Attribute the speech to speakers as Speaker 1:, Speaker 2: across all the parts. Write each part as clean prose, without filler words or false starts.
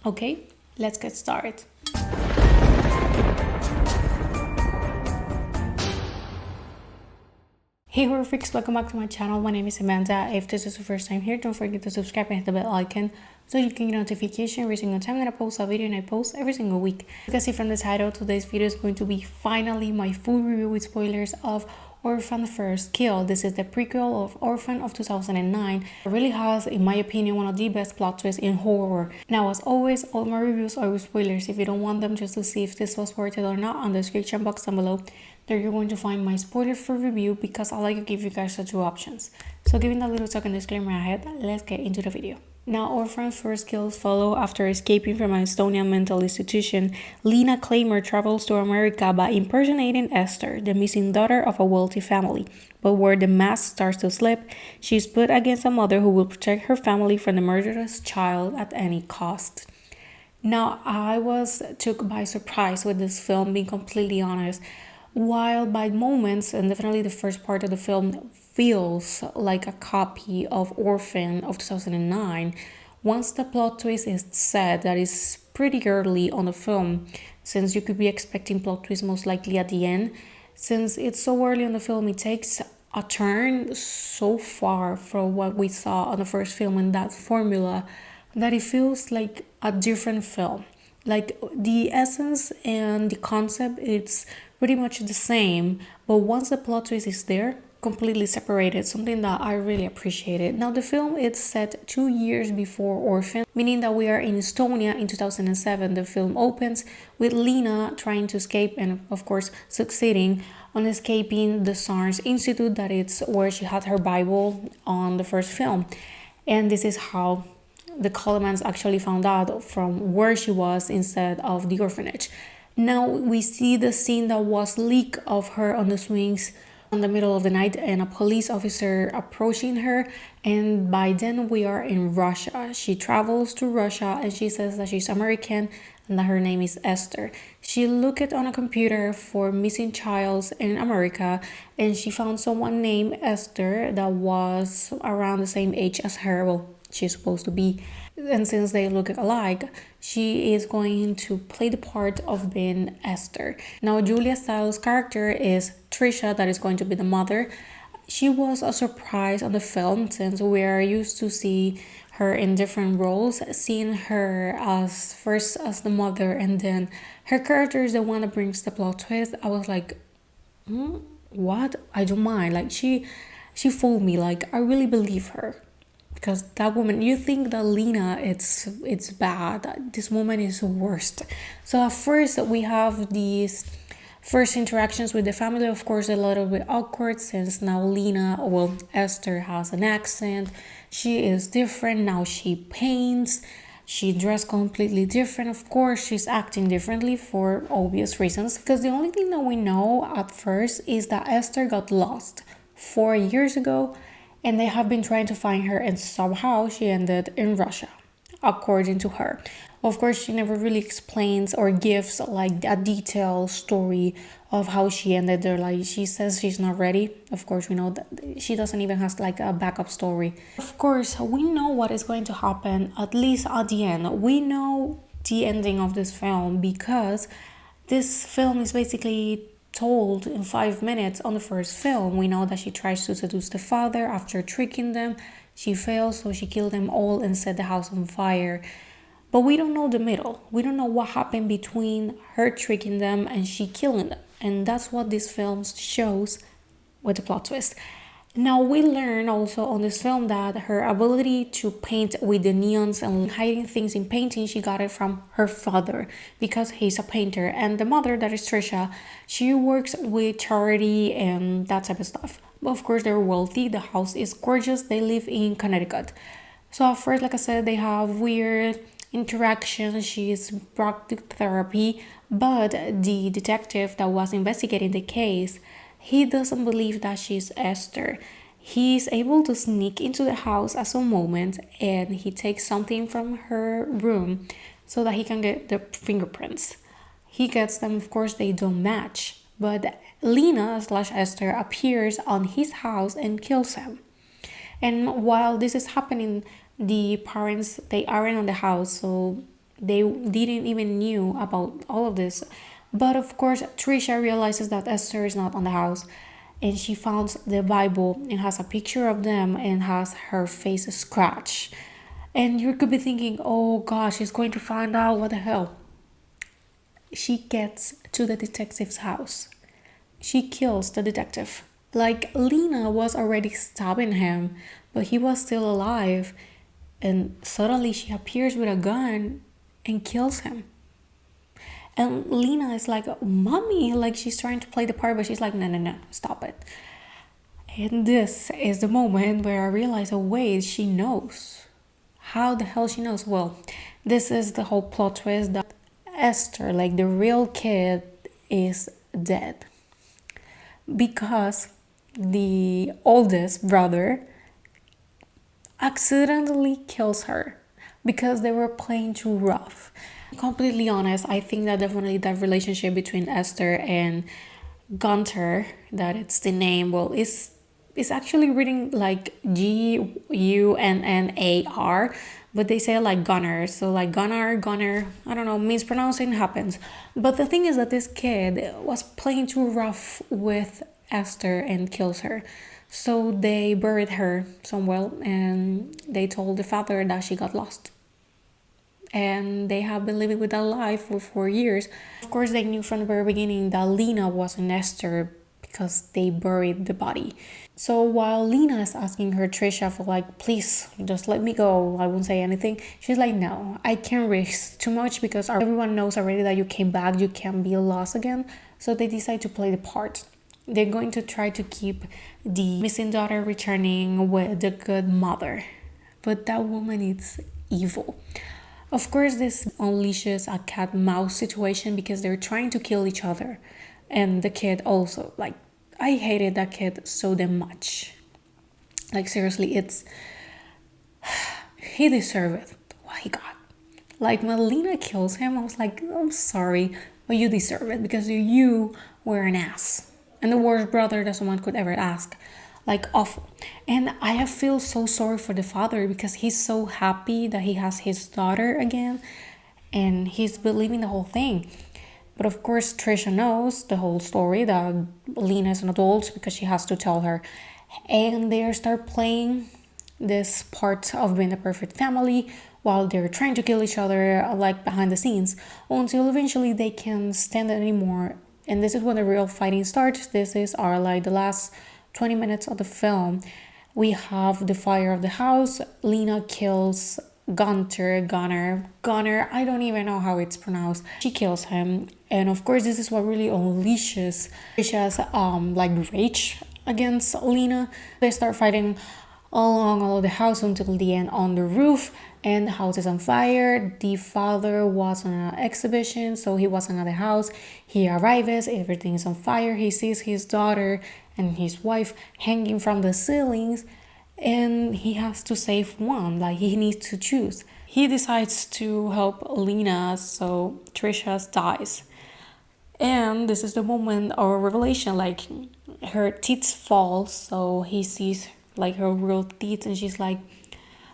Speaker 1: Okay, let's get started. Hey horror freaks, welcome back to my channel. My name is Amanda. If this is the first time here, don't forget to subscribe and hit the bell icon so you can get notification every single time that I post a video, and I post every single week. You can see from the title, today's video is going to be finally my full review with spoilers of Orphan First Kill. This is the prequel of Orphan of 2009. It really has, in my opinion, one of the best plot twists in horror. Now, as always, all my reviews are with spoilers. If you don't want them just to see if this was worth it or not, on the description box down below, there you're going to find my spoiler-free review because I like to give you guys the two options. So giving that little talking disclaimer ahead, let's get into the video. Now, Orphan's first kills follow after escaping from an Estonian mental institution. Lena Claimer travels to America by impersonating Esther, the missing daughter of a wealthy family. But where the mask starts to slip, she's put against a mother who will protect her family from the murderous child at any cost. Now, I was took by surprise with this film, being completely honest. While by moments, and definitely the first part of the film feels like a copy of Orphan of 2009, once the plot twist is set, that is pretty early on the film, since you could be expecting plot twist most likely at the end. Since it's so early on the film, it takes a turn so far from what we saw on the first film in that formula that it feels like a different film. Like the essence and the concept, it's pretty much the same, but once the plot twist is there, completely separated, something that I really appreciated. Now, the film is set 2 years before Orphan, meaning that we are in Estonia in 2007. The film opens with Lena trying to escape and, of course, succeeding on escaping the Tsar's Institute, that it's where she had her Bible on the first film. And this is how the Colemans actually found out from where she was instead of the orphanage. Now we see the scene that was leaked of her on the swings in the middle of the night and a police officer approaching her, and by then we are in Russia. She travels to Russia and she says that she's American and that her name is Esther. She looked on a computer for missing childs in America and she found someone named Esther that was around the same age as her. Well, she's supposed to be, and since they look alike, she is going to play the part of being Esther. Now, Julia Stiles' character is Trisha, that is going to be the mother. She was a surprise on the film since we are used to see her in different roles. Seeing her as first as the mother and then her character is the one that brings the plot twist, I was like, what? I don't mind. Like she fooled me. Like I really believe her. Because that woman, you think that Lena, it's bad. This woman is the worst. So at first we have these first interactions with the family. Of course, a little bit awkward since now Lena, well, Esther has an accent. She is different. Now she paints. She dressed completely different. Of course, she's acting differently for obvious reasons. Because the only thing that we know at first is that Esther got lost 4 years ago. And they have been trying to find her, and somehow she ended in Russia, according to her. Of course, she never really explains or gives like a detailed story of how she ended there. Like she says she's not ready. Of course, we know that she doesn't even have like a backup story. Of course, we know what is going to happen, at least at the end. We know the ending of this film because this film is basically told in 5 minutes. On the first film, we know that she tries to seduce the father after tricking them. She fails, so she killed them all and set the house on fire. But we don't know the middle. We don't know what happened between her tricking them and she killing them. And that's what this film shows with the plot twist. Now we learn also on this film that her ability to paint with the neons and hiding things in painting, she got it from her father because he's a painter. And the mother, that is Trisha, she works with charity and that type of stuff. But of course they're wealthy. The house is gorgeous. They live in Connecticut. So at first, like I said, they have weird interactions. She's brought to therapy, but the detective that was investigating the case, he doesn't believe that she's Esther. He's able to sneak into the house at some moment and he takes something from her room so that he can get the fingerprints. He gets them, of course, they don't match. But Lena slash Esther appears on his house and kills him. And while this is happening, the parents, they aren't on the house, so They didn't even knew about all of this. But of course, Trisha realizes that Esther is not on the house, and she finds the Bible and has a picture of them and has her face scratched. And you could be thinking, oh gosh, she's going to find out what the hell. She gets to the detective's house. She kills the detective. Like Lena was already stabbing him, but he was still alive. And suddenly she appears with a gun and kills him. And Lena is like, Mommy, like she's trying to play the part, but she's like, no, no, no, stop it. And this is the moment where I realize, oh, wait, she knows. How the hell she knows? Well, this is the whole plot twist that Esther, like the real kid, is dead. Because the oldest brother accidentally kills her because they were playing too rough. Completely honest, I think that definitely that relationship between Esther and Gunter, that it's the name, well, is actually reading like Gunnar, but they say like Gunner. So like Gunner, I don't know, mispronouncing happens. But the thing is that this kid was playing too rough with Esther and kills her. So they buried her somewhere and they told the father that she got lost. And they have been living with that life for 4 years. Of course, they knew from the very beginning that Lena wasn't Esther because they buried the body. So while Lena is asking her Trisha for like, please just let me go, I won't say anything, she's like, no, I can't risk too much because everyone knows already that you came back, you can't be lost again. So they decide to play the part. They're going to try to keep the missing daughter returning with the good mother. But that woman is evil. Of course, this unleashes a cat-mouse situation because they're trying to kill each other. And the kid also, like, I hated that kid so damn much. Like, seriously, he deserved what he got. Like, when Lena kills him, I was like, I'm sorry, but you deserve it because you were an ass. And the worst brother that someone could ever ask. Like, awful. And I feel so sorry for the father because he's so happy that he has his daughter again. And he's believing the whole thing. But of course, Trisha knows the whole story that Lena is an adult because she has to tell her. And they start playing this part of being a perfect family while they're trying to kill each other, like behind the scenes, until eventually they can't stand it anymore. And this is when the real fighting starts. This is our like the last 20 minutes of the film. We have the fire of the house. Lena kills Gunner, I don't even know how it's pronounced. She kills him, and of course this is what really unleashes Trisha's like rage against Lena. They start fighting along all of the house until the end on the roof, and the house is on fire. The father was on an exhibition, so he wasn't at the house. He arrives, everything is on fire. He sees his daughter and his wife hanging from the ceilings, and he has to save one, like he needs to choose. He decides to help Lena, so Trisha dies. And this is the moment of revelation, like her teeth fall, so he sees like her real teeth, and she's like,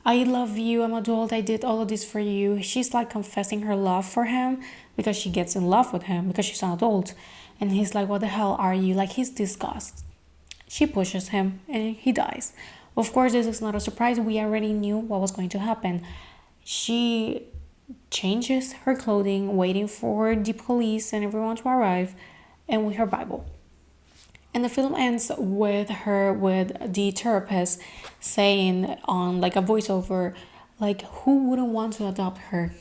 Speaker 1: I love you, I'm adult, I did all of this for you. She's like confessing her love for him because she gets in love with him because she's an adult. And he's like, what the hell are you? Like, he's disgusted. She pushes him and he dies. Of course, this is not a surprise. We already knew what was going to happen. She changes her clothing, waiting for the police and everyone to arrive, and with her Bible. And the film ends with her with the therapist saying on like a voiceover, like, who wouldn't want to adopt her?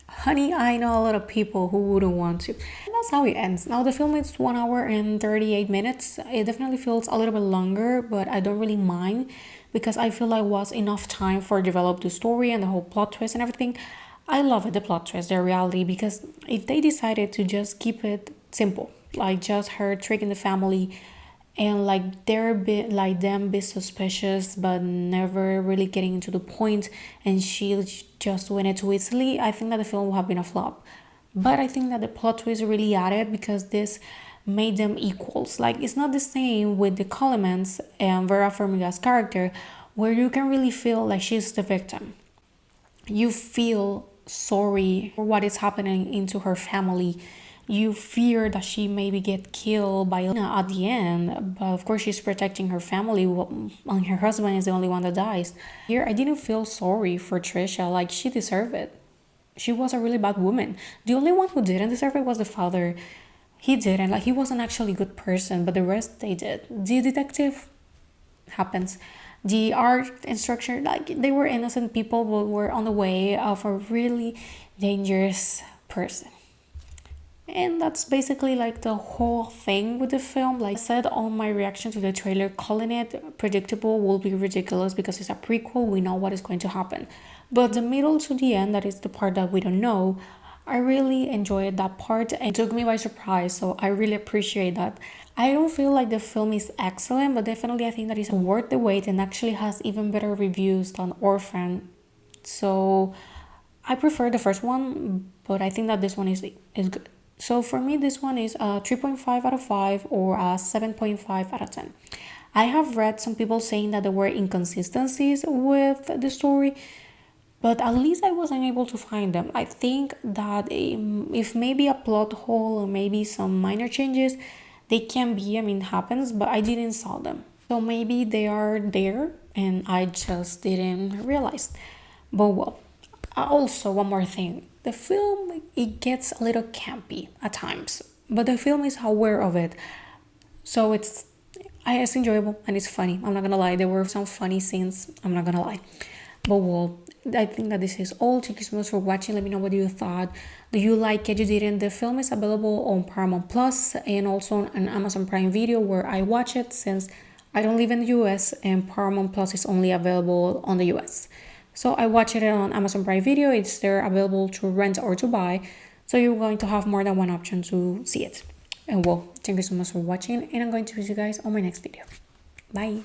Speaker 1: Honey, I know a lot of people who wouldn't want to. And that's how it ends. Now the film is 1 hour and 38 minutes. It definitely feels a little bit longer, but I don't really mind because I feel like it was enough time for develop the story and the whole plot twist and everything. I love it, the plot twist, the reality, because if they decided to just keep it simple, like just her tricking the family and like them be suspicious but never really getting into the point, and she just went it too easily, I think that the film would have been a flop. But I think that the plot twist really added because this made them equals. Like, it's not the same with the Colemans and Vera Farmiga's character, where you can really feel like she's the victim. You feel sorry for what is happening into her family. You fear that she maybe get killed by Lena at the end, but of course she's protecting her family, and her husband is the only one that dies. Here, I didn't feel sorry for Trisha. Like, she deserved it. She was a really bad woman. The only one who didn't deserve it was the father. He didn't. Like, he wasn't actually a good person, but the rest they did. The detective happens. The art instructor, like, they were innocent people but were on the way of a really dangerous person. And that's basically like the whole thing with the film. Like I said on my reaction to the trailer, calling it predictable will be ridiculous because it's a prequel. We know what is going to happen. But the middle to the end, that is the part that we don't know, I really enjoyed that part and it took me by surprise. So I really appreciate that. I don't feel like the film is excellent, but definitely I think that it's worth the wait and actually has even better reviews than Orphan. So I prefer the first one, but I think that this one is good. So for me, this one is a 3.5 out of 5 or a 7.5 out of 10. I have read some people saying that there were inconsistencies with the story, but at least I wasn't able to find them. I think that if maybe a plot hole or maybe some minor changes, they can be, I mean, happens, but I didn't saw them. So maybe they are there and I just didn't realize. But well, also one more thing. The film, it gets a little campy at times, but the film is aware of it. So it's enjoyable and it's funny. I'm not gonna lie. There were some funny scenes. I'm not gonna lie. But well, I think that this is all. Thank you so much for watching. Let me know what you thought. Do you like it? You didn't? The film is available on Paramount Plus and also on Amazon Prime Video where I watch it since I don't live in the US and Paramount Plus is only available on the US. So I watched it on Amazon Prime Video. It's there available to rent or to buy. So you're going to have more than one option to see it. And well, thank you so much for watching and I'm going to see you guys on my next video. Bye.